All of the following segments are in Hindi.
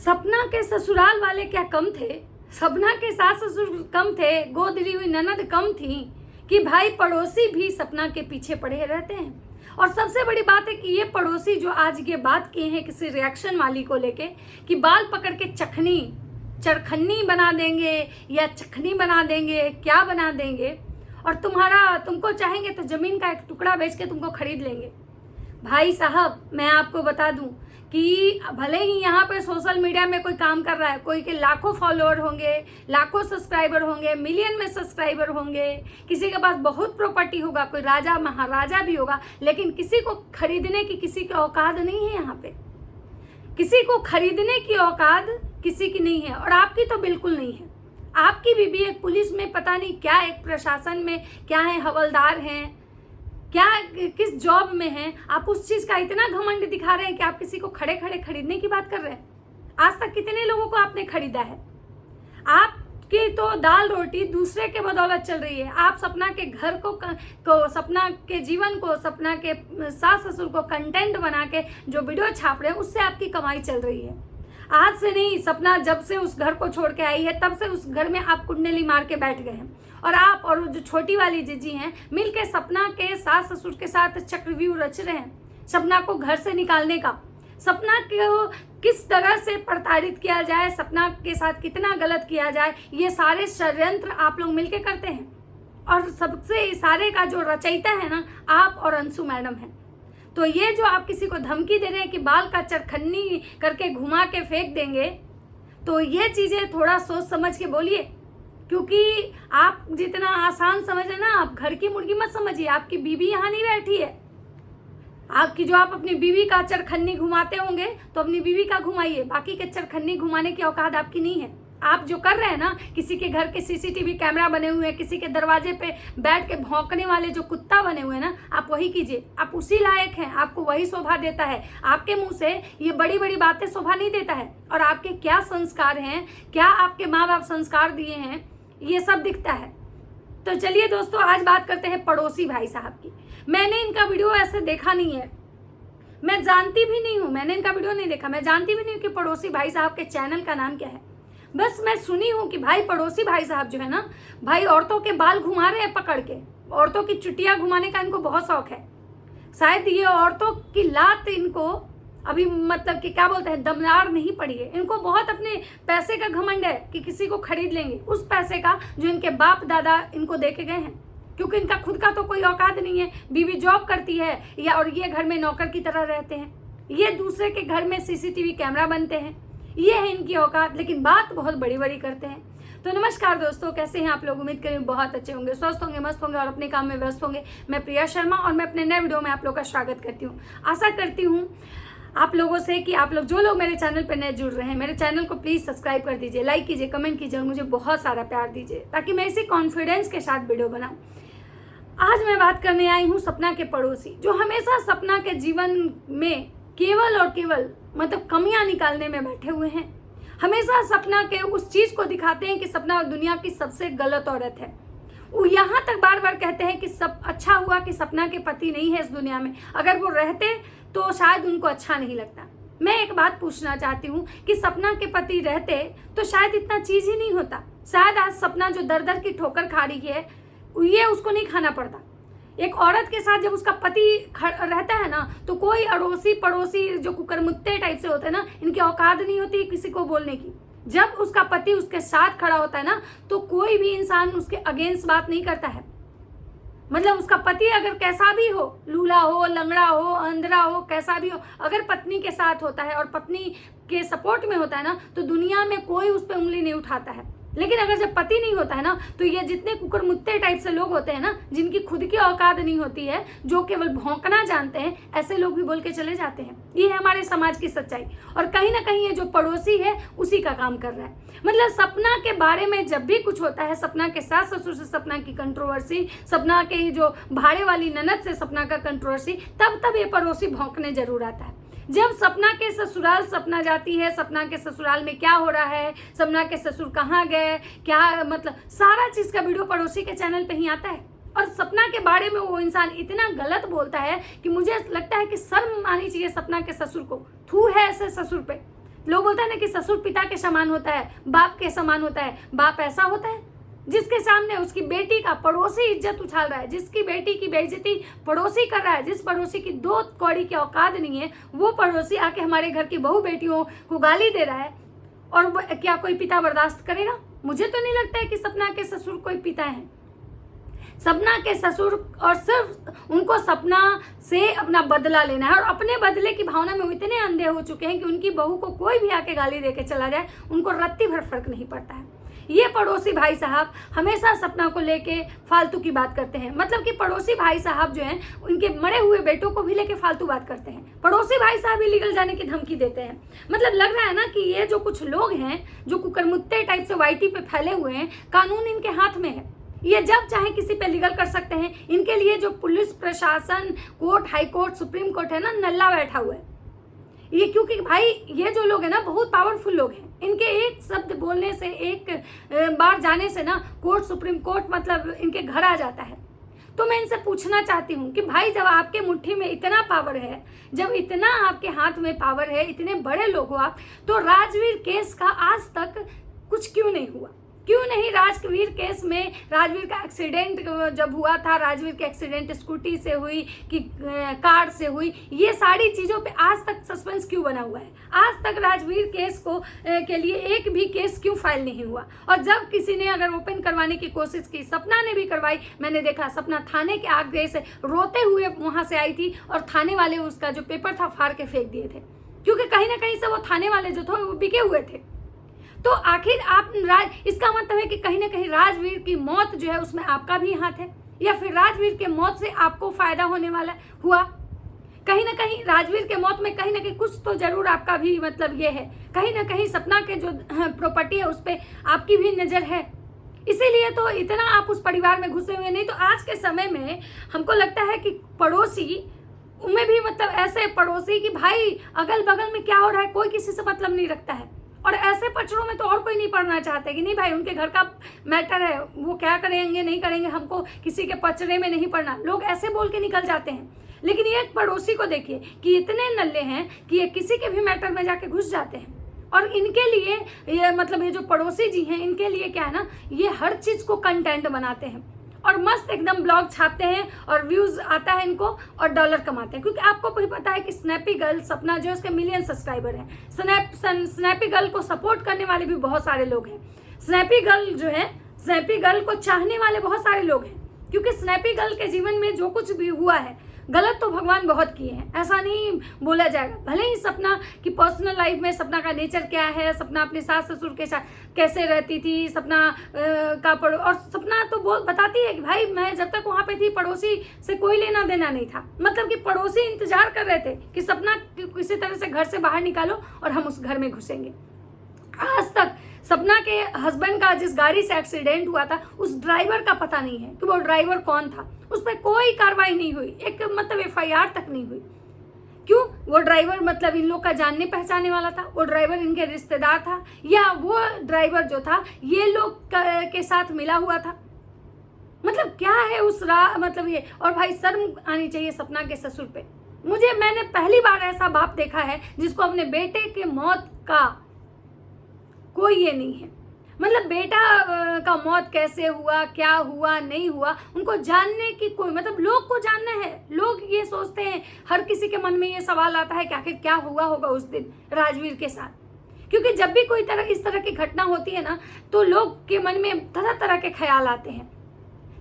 सपना के ससुराल वाले क्या कम थे? सपना के सास ससुर कम थे? गोदरी हुई ननद कम थी कि भाई पड़ोसी भी सपना के पीछे पड़े रहते हैं। और सबसे बड़ी बात है कि ये पड़ोसी जो आज ये बात किए हैं किसी रिएक्शन वाली को लेके कि बाल पकड़ के चखनी चरखन्नी बना देंगे या चखनी बना देंगे, क्या बना देंगे, और तुमको चाहेंगे तो ज़मीन का एक टुकड़ा बेच के तुमको खरीद लेंगे। भाई साहब, मैं आपको बता दूं कि भले ही यहाँ पर सोशल मीडिया में कोई काम कर रहा है, कोई के लाखों फॉलोअर होंगे, लाखों सब्सक्राइबर होंगे, मिलियन में सब्सक्राइबर होंगे, किसी के पास बहुत प्रॉपर्टी होगा, कोई राजा महाराजा भी होगा, लेकिन किसी को खरीदने की किसी की औकात नहीं है। यहाँ पे किसी को खरीदने की औकात किसी की नहीं है, और आपकी तो बिल्कुल नहीं है। आपकी बीबी एक पुलिस में पता नहीं क्या, एक प्रशासन में क्या है, हवलदार हैं क्या, किस जॉब में हैं। आप उस चीज़ का इतना घमंड दिखा रहे हैं कि आप किसी को खड़े खड़े खरीदने की बात कर रहे हैं। आज तक कितने लोगों को आपने खरीदा है? आपकी तो दाल रोटी दूसरे के बदौलत चल रही है। आप सपना के घर को सपना के जीवन को, सपना के सास ससुर को कंटेंट बना के जो वीडियो छाप रहे हैं, उससे आपकी कमाई चल रही है। आज से नहीं, सपना जब से उस घर को छोड़ के आई है तब से उस घर में आप कुंडली मार के बैठ गए हैं। और आप और जो छोटी वाली जीजी हैं मिलके सपना के सास ससुर के साथ चक्रव्यूह रच रहे हैं सपना को घर से निकालने का। सपना को किस तरह से प्रताड़ित किया जाए, सपना के साथ कितना गलत किया जाए, ये सारे षड्यंत्र आप लोग मिलके करते हैं। और सबसे सारे का जो रचयिता है ना, आप और अंशु मैडम हैं। तो ये जो आप किसी को धमकी दे रहे हैं कि बाल का चरखन्नी करके घुमा के फेंक देंगे, तो ये चीज़ें थोड़ा सोच समझ के बोलिए, क्योंकि आप जितना आसान समझ रहे ना, आप घर की मुर्गी मत समझिए। आपकी बीवी यहाँ नहीं बैठी है। आपकी जो आप अपनी बीवी का चरखन्नी घुमाते होंगे तो अपनी बीवी का घुमाइए, बाकी के चरखन्नी घुमाने की औकात आपकी नहीं है। आप जो कर रहे हैं ना, किसी के घर के सीसीटीवी कैमरा बने हुए हैं, किसी के दरवाजे पे बैठ के भौंकने वाले जो कुत्ता बने हुए हैं ना, आप वही कीजिए। आप उसी लायक हैं, आपको वही शोभा देता है। आपके मुंह से ये बड़ी बड़ी बातें शोभा नहीं देता है। और आपके क्या संस्कार हैं, क्या आपके माँ बाप संस्कार दिए हैं, ये सब दिखता है। तो चलिए दोस्तों, आज बात करते हैं पड़ोसी भाई साहब की। मैंने इनका वीडियो ऐसे देखा नहीं है, मैं जानती भी नहीं हूँ, मैंने इनका वीडियो नहीं देखा, मैं जानती भी नहीं हूँ कि पड़ोसी भाई साहब के चैनल का नाम क्या है। बस मैं सुनी हूँ कि भाई पड़ोसी भाई साहब जो है ना, भाई औरतों के बाल घुमा रहे हैं पकड़ के, औरतों की चुटिया घुमाने का इनको बहुत शौक है। शायद ये औरतों की लात इनको अभी मतलब कि क्या बोलते हैं, दमदार नहीं पड़ी है। इनको बहुत अपने पैसे का घमंड है कि किसी को खरीद लेंगे, उस पैसे का जो इनके बाप दादा इनको दे के गए हैं, क्योंकि इनका खुद का तो कोई औकात नहीं है। बीवी जॉब करती है या और ये घर में नौकर की तरह रहते हैं, ये दूसरे के घर में सीसीटीवी कैमरा बनते हैं, ये है इनकी औकात, लेकिन बात बहुत बड़ी बड़ी करते हैं। तो नमस्कार दोस्तों, कैसे हैं आप लोग? उम्मीद करें बहुत अच्छे होंगे, स्वस्थ होंगे, मस्त होंगे और अपने काम में व्यस्त होंगे। मैं प्रिया शर्मा और मैं अपने नए वीडियो में आप लोग का स्वागत करती हूँ। आशा करती हूँ आप लोगों से कि आप लोग जो लोग मेरे चैनल पर नए जुड़ रहे हैं, मेरे चैनल को प्लीज़ सब्सक्राइब कर दीजिए, लाइक कीजिए, कमेंट कीजिए और मुझे बहुत सारा प्यार दीजिए, ताकि मैं इसी कॉन्फिडेंस के साथ वीडियो बनाऊँ। आज मैं बात करने आई हूँ सपना के पड़ोसी, जो हमेशा सपना के जीवन में केवल और केवल मतलब कमियां निकालने में बैठे हुए हैं। हमेशा सपना के उस चीज़ को दिखाते हैं कि सपना दुनिया की सबसे गलत औरत है। वो यहाँ तक बार बार कहते हैं कि सब अच्छा हुआ कि सपना के पति नहीं है इस दुनिया में, अगर वो रहते तो शायद उनको अच्छा नहीं लगता। मैं एक बात पूछना चाहती हूँ कि सपना के पति रहते तो शायद इतना चीज़ ही नहीं होता। शायद आज सपना जो दर दर की ठोकर खा रही है, ये उसको नहीं खाना पड़ता। एक औरत के साथ जब उसका पति रहता है ना, तो कोई अड़ोसी पड़ोसी जो कुकरमुत्ते टाइप से होते हैं ना, इनकी औकात नहीं होती किसी को बोलने की। जब उसका पति उसके साथ खड़ा होता है ना, तो कोई भी इंसान उसके अगेंस्ट बात नहीं करता है। मतलब उसका पति अगर कैसा भी हो, लूला हो, लंगड़ा हो, अंधरा हो, कैसा भी हो, अगर पत्नी के साथ होता है और पत्नी के सपोर्ट में होता है ना, तो दुनिया में कोई उस पर उंगली नहीं उठाता है। लेकिन अगर जब पति नहीं होता है ना, तो ये जितने कुकरमुत्ते टाइप से लोग होते हैं ना, जिनकी खुद की औकात नहीं होती है, जो केवल भौंकना जानते हैं, ऐसे लोग भी बोल के चले जाते हैं। ये है हमारे समाज की सच्चाई। और कहीं ना कहीं ये जो पड़ोसी है उसी का काम कर रहा है। मतलब सपना के बारे में जब भी कुछ होता है, सपना के सास ससुर से सपना की कंट्रोवर्सी, सपना के जो भाड़े वाली ननद से सपना का कंट्रोवर्सी, तब ये पड़ोसी भौंकने जरूर आता है। जब सपना के ससुराल सपना जाती है, सपना के ससुराल में क्या हो रहा है, सपना के ससुर कहाँ गए, क्या मतलब सारा चीज़ का वीडियो पड़ोसी के चैनल पे ही आता है। और सपना के बारे में वो इंसान इतना गलत बोलता है कि मुझे लगता है कि शर्म आनी चाहिए सपना के ससुर को। थू है ऐसे ससुर पे लोग बोलते हैं ना कि ससुर पिता के समान होता है, बाप के समान होता है। बाप ऐसा होता है जिसके सामने उसकी बेटी का पड़ोसी इज्जत उछाल रहा है, जिसकी बेटी की बेइज्जती पड़ोसी कर रहा है, जिस पड़ोसी की दो कौड़ी की औकात नहीं है, वो पड़ोसी आके हमारे घर की बहू बेटियों को गाली दे रहा है, और क्या कोई पिता बर्दाश्त करेगा? मुझे तो नहीं लगता है कि सपना के ससुर कोई पिता है। सपना के ससुर और सिर्फ उनको सपना से अपना बदला लेना है, और अपने बदले की भावना में वो इतने अंधे हो चुके हैं कि उनकी बहू को कोई भी आके गाली दे के चला जाए, उनको रत्ती भर फर्क नहीं पड़ता है। ये पड़ोसी भाई साहब हमेशा सपना को लेके फालतू की बात करते हैं। मतलब कि पड़ोसी भाई साहब जो हैं उनके मरे हुए बेटों को भी लेके फालतू बात करते हैं। पड़ोसी भाई साहब भी लीगल जाने की धमकी देते हैं। मतलब लग रहा है ना कि ये जो कुछ लोग हैं जो कुकरमुत्ते टाइप से वाईटी पे फैले हुए हैं, कानून इनके हाथ में है, ये जब चाहे किसी पे लीगल कर सकते हैं। इनके लिए जो पुलिस प्रशासन, court, high court, supreme court है ना, नल्ला बैठा हुआ है ये। क्योंकि भाई ये जो लोग हैं ना बहुत पावरफुल लोग हैं। इनके एक शब्द बोलने से, एक बार जाने से ना कोर्ट, सुप्रीम कोर्ट मतलब इनके घर आ जाता है। तो मैं इनसे पूछना चाहती हूँ कि भाई जब आपके मुट्ठी में इतना पावर है, जब इतना आपके हाथ में पावर है, इतने बड़े लोग हो आप, तो राजवीर केस का आज तक कुछ क्यों नहीं हुआ? क्यों नहीं राजवीर केस में, राजवीर का एक्सीडेंट जब हुआ था, राजवीर के एक्सीडेंट स्कूटी से हुई कि कार से हुई, ये सारी चीज़ों पे आज तक सस्पेंस क्यों बना हुआ है? आज तक राजवीर केस को के लिए एक भी केस क्यों फाइल नहीं हुआ? और जब किसी ने अगर ओपन करवाने की कोशिश की, सपना ने भी करवाई, मैंने देखा सपना थाने के आगे से रोते हुए वहाँ से आई थी, और थाने वाले उसका जो पेपर था फाड़ के फेंक दिए थे, क्योंकि कहीं ना कहीं से वो थाने वाले जो थे वो बिके हुए थे। तो आखिर आप इसका मतलब है कि कहीं ना कहीं राजवीर की मौत जो है उसमें आपका भी हाथ है, या फिर राजवीर के मौत से आपको फायदा होने वाला हुआ? कहीं ना कहीं राजवीर के मौत में कहीं ना कहीं कुछ तो जरूर आपका भी मतलब ये है, कहीं ना कहीं सपना के जो प्रॉपर्टी है उस पर आपकी भी नज़र है। इसीलिए तो इतना आप उस परिवार में घुसे हुए। नहीं तो आज के समय में हमको लगता है कि पड़ोसी उनमें भी मतलब ऐसे पड़ोसी कि भाई अगल बगल में क्या हो रहा है कोई किसी से मतलब नहीं रखता है, और ऐसे पचड़ों में तो और कोई नहीं पढ़ना चाहते कि नहीं भाई उनके घर का मैटर है, वो क्या करेंगे नहीं करेंगे, हमको किसी के पचड़े में नहीं पड़ना। लोग ऐसे बोल के निकल जाते हैं। लेकिन ये एक पड़ोसी को देखिए कि इतने नल्ले हैं कि ये किसी के भी मैटर में जाके घुस जाते हैं। और इनके लिए ये मतलब ये जो पड़ोसी जी हैं इनके लिए क्या है ना, ये हर चीज़ को कंटेंट बनाते हैं और मस्त एकदम ब्लॉग छापते हैं और व्यूज़ आता है इनको और डॉलर कमाते हैं। क्योंकि आपको भी पता है कि स्नैपी गर्ल सपना जो है उसके मिलियन सब्सक्राइबर हैं। स्नैपी गर्ल को सपोर्ट करने वाले भी बहुत सारे लोग हैं। स्नैपी गर्ल जो है, स्नैपी गर्ल को चाहने वाले बहुत सारे लोग हैं। क्योंकि स्नैपी गर्ल के जीवन में जो कुछ भी हुआ है गलत तो भगवान बहुत किए हैं, ऐसा नहीं बोला जाएगा। भले ही सपना की पर्सनल लाइफ में सपना का नेचर क्या है, सपना अपने सास ससुर के साथ कैसे रहती थी, सपना और सपना तो बताती है कि भाई मैं जब तक वहाँ पे थी पड़ोसी से कोई लेना देना नहीं था। मतलब कि पड़ोसी इंतजार कर रहे थे कि सपना किसी तरह से घर से बाहर निकालो और हम उस घर में घुसेंगे। आज तक सपना के हस्बैंड का जिस गाड़ी से एक्सीडेंट हुआ था उस ड्राइवर का पता नहीं है कि वो ड्राइवर कौन था, उस पर कोई कार्रवाई नहीं हुई, एक मतलब FIR तक नहीं हुई। क्यों? वो ड्राइवर मतलब इन लोग का जानने पहचाने वाला था, वो ड्राइवर इनके रिश्तेदार था, या वो ड्राइवर जो था ये लोग के साथ मिला हुआ था? मतलब क्या है उस मतलब ये। और भाई शर्म आनी चाहिए सपना के ससुर पे। मैंने पहली बार ऐसा बाप देखा है जिसको अपने बेटे के मौत का कोई ये नहीं है। मतलब बेटा का मौत कैसे हुआ, क्या हुआ, नहीं हुआ, उनको जानने की कोई मतलब लोग को जानना है। लोग ये सोचते हैं, हर किसी के मन में ये सवाल आता है कि आखिर क्या हुआ होगा उस दिन राजवीर के साथ। क्योंकि जब भी कोई इस तरह की घटना होती है ना तो लोग के मन में तरह तरह के ख्याल आते हैं।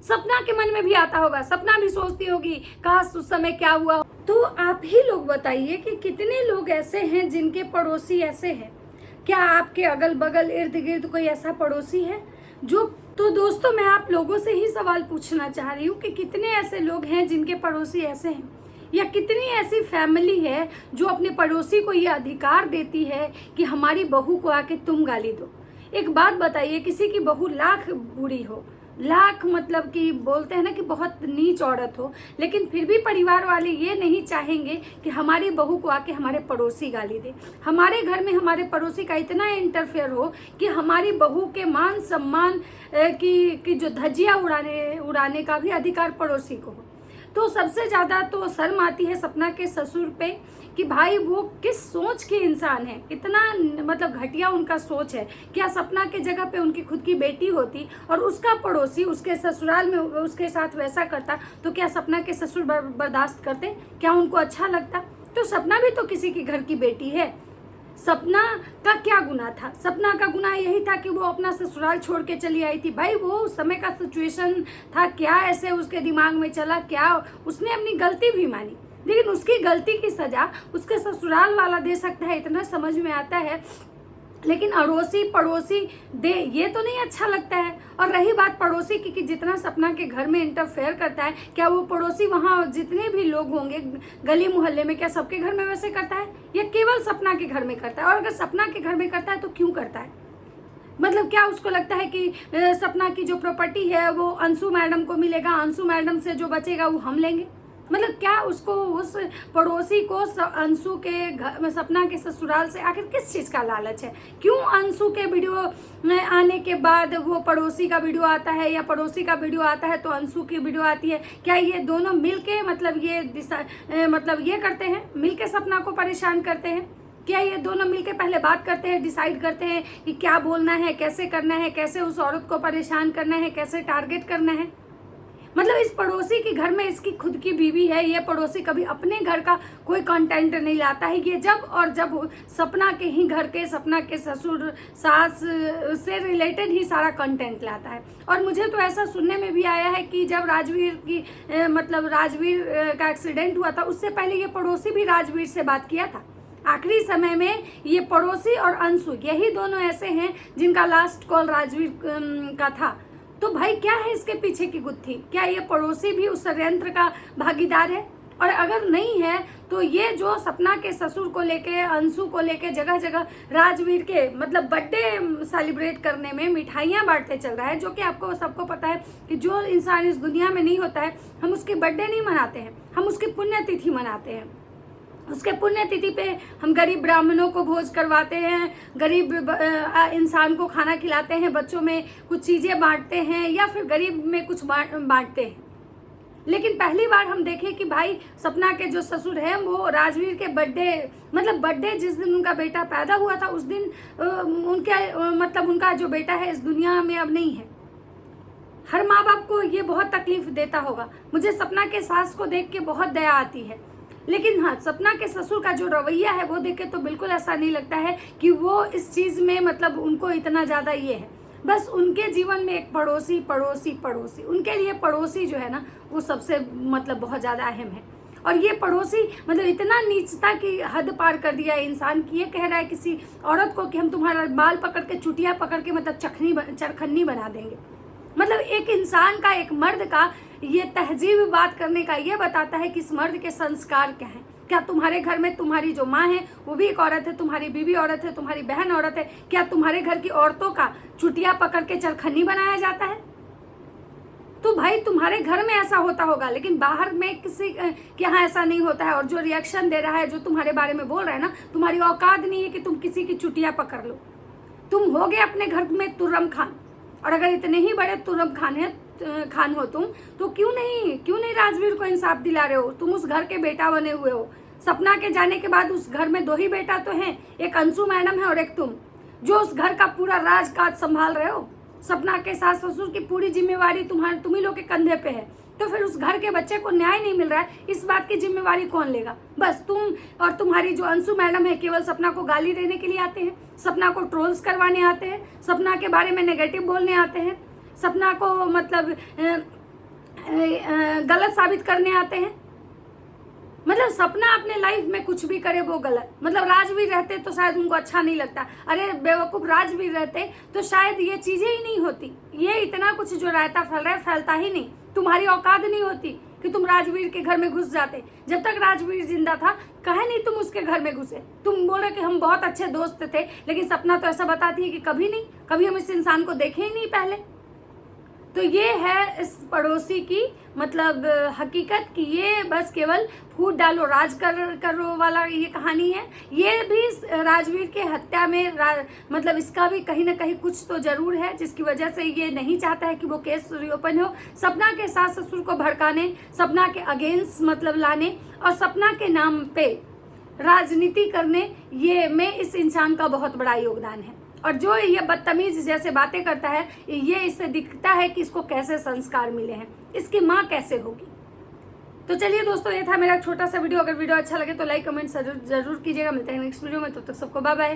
सपना के मन में भी आता होगा, सपना भी सोचती होगी काश उस समय क्या हुआ। तो आप ही लोग बताइए कि कितने लोग ऐसे हैं जिनके पड़ोसी ऐसे हैं। क्या आपके अगल बगल इर्द गिर्द कोई ऐसा पड़ोसी है जो? तो दोस्तों मैं आप लोगों से ही सवाल पूछना चाह रही हूँ कि कितने ऐसे लोग हैं जिनके पड़ोसी ऐसे हैं, या कितनी ऐसी फैमिली है जो अपने पड़ोसी को ये अधिकार देती है कि हमारी बहू को आके तुम गाली दो। एक बात बताइए, किसी की बहू लाख बुरी हो, लाख मतलब कि बोलते हैं ना कि बहुत नीच औरत हो, लेकिन फिर भी परिवार वाले ये नहीं चाहेंगे कि हमारी बहू को आके हमारे पड़ोसी गाली दे। हमारे घर में हमारे पड़ोसी का इतना इंटरफेयर हो कि हमारी बहू के मान सम्मान की जो धज्जियाँ उड़ाने का भी अधिकार पड़ोसी को हो। तो सबसे ज़्यादा तो शर्म आती है सपना के ससुर पे कि भाई वो किस सोच के इंसान है, इतना मतलब घटिया उनका सोच है। क्या सपना के जगह पे उनकी खुद की बेटी होती और उसका पड़ोसी उसके ससुराल में उसके साथ वैसा करता तो क्या सपना के ससुर बर्दाश्त करते? क्या उनको अच्छा लगता? तो सपना भी तो किसी के घर की बेटी है। सपना का क्या गुनाह था? सपना का गुनाह यही था कि वो अपना ससुराल छोड़ के चली आई थी। भाई वो उस समय का सिचुएशन था, क्या ऐसे उसके दिमाग में चला, क्या उसने अपनी गलती भी मानी, लेकिन उसकी गलती की सजा उसके ससुराल वाला दे सकता है, इतना समझ में आता है। लेकिन अड़ोसी पड़ोसी दे, ये तो नहीं अच्छा लगता है। और रही बात पड़ोसी की कि जितना सपना के घर में इंटरफेयर करता है, क्या वो पड़ोसी वहाँ जितने भी लोग होंगे गली मोहल्ले में, क्या सबके घर में वैसे करता है या केवल सपना के घर में करता है? और अगर सपना के घर में करता है तो क्यों करता है? मतलब क्या उसको लगता है कि सपना की जो प्रॉपर्टी है वो अंशु मैडम को मिलेगा, अंशु मैडम से जो बचेगा वो हम लेंगे? मतलब क्या उसको उस पड़ोसी को अंशु के घर, सपना के ससुराल से आखिर किस चीज़ का लालच है? क्यों अंशु के वीडियो आने के बाद वो पड़ोसी का वीडियो आता है या पड़ोसी का वीडियो आता है तो अंशु की वीडियो आती है? क्या ये दोनों मिलके मतलब ये करते हैं, मिलके सपना को परेशान करते हैं? क्या ये दोनों मिलके पहले बात करते हैं, डिसाइड करते हैं कि क्या बोलना है, कैसे करना है, कैसे उस औरत को परेशान करना है, कैसे टारगेट करना है? मतलब इस पड़ोसी के घर में इसकी खुद की बीवी है, ये पड़ोसी कभी अपने घर का कोई कंटेंट नहीं लाता है। ये जब सपना के ही घर के, सपना के ससुर सास से रिलेटेड ही सारा कंटेंट लाता है। और मुझे तो ऐसा सुनने में भी आया है कि जब राजवीर का एक्सीडेंट हुआ था उससे पहले ये पड़ोसी भी राजवीर से बात किया था। आखिरी समय में ये पड़ोसी और अंशु, यही दोनों ऐसे हैं जिनका लास्ट कॉल राजवीर का था। तो भाई क्या है इसके पीछे की गुत्थी? क्या ये पड़ोसी भी उस षड्यंत्र का भागीदार है? और अगर नहीं है तो ये जो सपना के ससुर को लेके, अंशु को लेके जगह जगह राजवीर के मतलब बर्थडे सेलिब्रेट करने में मिठाइयाँ बांटते चल रहा है, जो कि आपको सबको पता है कि जो इंसान इस दुनिया में नहीं होता है हम उसकी बर्थडे नहीं मनाते हैं, हम उसकी पुण्यतिथि मनाते हैं। उसके पुण्यतिथि पे हम गरीब ब्राह्मणों को भोज करवाते हैं, गरीब इंसान को खाना खिलाते हैं, बच्चों में कुछ चीज़ें बांटते हैं या फिर गरीब में कुछ बांटते हैं। लेकिन पहली बार हम देखें कि भाई सपना के जो ससुर हैं वो राजवीर के बर्थडे जिस दिन उनका बेटा पैदा हुआ था उस दिन उनका जो बेटा है इस दुनिया में अब नहीं है। हर माँ बाप को ये बहुत तकलीफ देता होगा। मुझे सपना के सास को देख के बहुत दया आती है, लेकिन हाँ सपना के ससुर का जो रवैया है वो देख के तो बिल्कुल ऐसा नहीं लगता है कि वो इस चीज़ में मतलब उनको इतना ज़्यादा ये है। बस उनके जीवन में एक पड़ोसी पड़ोसी पड़ोसी, उनके लिए पड़ोसी जो है ना वो सबसे मतलब बहुत ज़्यादा अहम है। और ये पड़ोसी मतलब इतना नीचता की हद पार कर दिया है इंसान की, ये कह रहा है किसी औरत को कि हम तुम्हारा बाल पकड़ के, चुटिया पकड़ के मतलब चरखन्नी बना देंगे। मतलब एक इंसान का, एक मर्द का ये तहजीब बात करने का ये बताता है कि इस मर्द के संस्कार क्या हैं। क्या तुम्हारे घर में तुम्हारी जो माँ है वो भी एक औरत है, तुम्हारी बीवी औरत है, तुम्हारी बहन औरत है? क्या तुम्हारे घर की औरतों का चुटिया पकड़ के चरखन्नी बनाया जाता है? तो भाई तुम्हारे घर में ऐसा होता होगा, लेकिन बाहर में किसी के यहाँ ऐसा नहीं होता है। और जो रिएक्शन दे रहा है, जो तुम्हारे बारे में बोल रहा है ना, तुम्हारी औकात नहीं है कि तुम किसी की चुटिया पकड़ लो। तुम हो गए अपने घर में तुर्रम खान, और अगर इतने ही बड़े तुर्रम खान हो तुम, तो क्यों नहीं राजवीर को इंसाफ दिला रहे हो? तुम उस घर के बेटा बने हुए हो। सपना के जाने के बाद उस घर में 2 ही बेटा तो हैं, एक अंशु मैडम है और एक तुम, जो उस घर का पूरा राजकाज संभाल रहे हो। सपना के सास ससुर की पूरी जिम्मेवारी तुम ही लोग के कंधे पे है। तो फिर उस घर के बच्चे को न्याय नहीं मिल रहा है, इस बात की जिम्मेवारी कौन लेगा? बस तुम और तुम्हारी जो अंशु मैडम है केवल सपना को गाली देने के लिए आते हैं, सपना को ट्रोल्स करवाने आते हैं, सपना के बारे में नेगेटिव बोलने आते हैं, सपना को मतलब गलत साबित करने आते हैं। मतलब सपना अपने लाइफ में कुछ भी करे वो गलत। मतलब राजवीर रहते तो शायद उनको अच्छा नहीं लगता, अरे बेवकूफ़ राजवीर रहते तो शायद ये चीज़ें ही नहीं होती, ये इतना कुछ जो रायता फैल रहा है फैलता ही नहीं। तुम्हारी औकात नहीं होती कि तुम राजवीर के घर में घुस जाते। जब तक राजवीर जिंदा था कहे नहीं तुम उसके घर में घुसे। तुम बोले कि हम बहुत अच्छे दोस्त थे, लेकिन सपना तो ऐसा बताती है कि कभी नहीं, कभी हम इस इंसान को देखे ही नहीं पहले। तो ये है इस पड़ोसी की मतलब हकीकत कि ये बस केवल फूट डालो राज करो वाला ये कहानी है। ये भी राजवीर के हत्या में मतलब इसका भी कहीं ना कहीं कुछ तो जरूर है, जिसकी वजह से ये नहीं चाहता है कि वो केस रिओपन हो। सपना के सास ससुर को भड़काने, सपना के अगेंस्ट मतलब लाने और सपना के नाम पे राजनीति करने ये में इस इंसान का बहुत बड़ा योगदान है। और जो ये बदतमीज जैसे बातें करता है, ये इससे दिखता है कि इसको कैसे संस्कार मिले हैं, इसकी माँ कैसे होगी। तो चलिए दोस्तों, ये था मेरा छोटा सा वीडियो। अगर वीडियो अच्छा लगे तो लाइक कमेंट जरूर कीजिएगा। मिलते हैं नेक्स्ट वीडियो में, तब तक सबको बाय बाय।